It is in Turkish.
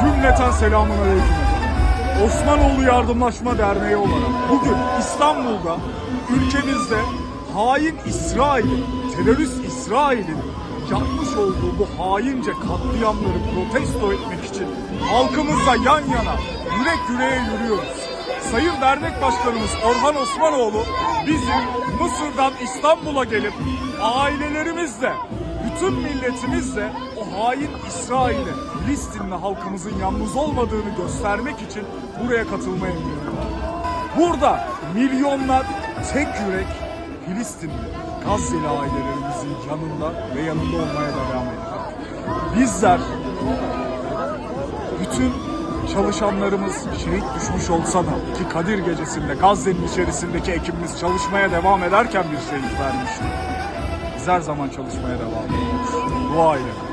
Cümleten selamünaleyküm. Osmanoğlu Yardımlaşma Derneği olarak bugün İstanbul'da ülkemizde hain İsrail'in, terörist İsrail'in yapmış olduğu bu haince katliamları protesto etmek için halkımızla yan yana, yürek yüreğe yürüyoruz. Sayın Dernek Başkanımız Orhan Osmanoğlu bizi Mısır'dan İstanbul'a gelip ailelerimizle, bütün milletimizle o hain İsrail'e, Filistinli halkımızın yalnız olmadığını göstermek için buraya katılmaya emrediyorlar. Burada milyonlar tek yürek Filistinli, Gazze'li ailelerimizin yanında ve yanında olmaya devam edecek. Bizler, bütün çalışanlarımız şehit düşmüş olsa da ki Kadir Gecesi'nde Gazze'nin içerisindeki ekibimiz çalışmaya devam ederken bir şehit vermişti. Biz her zaman çalışmaya devam ediyoruz. Dua ile.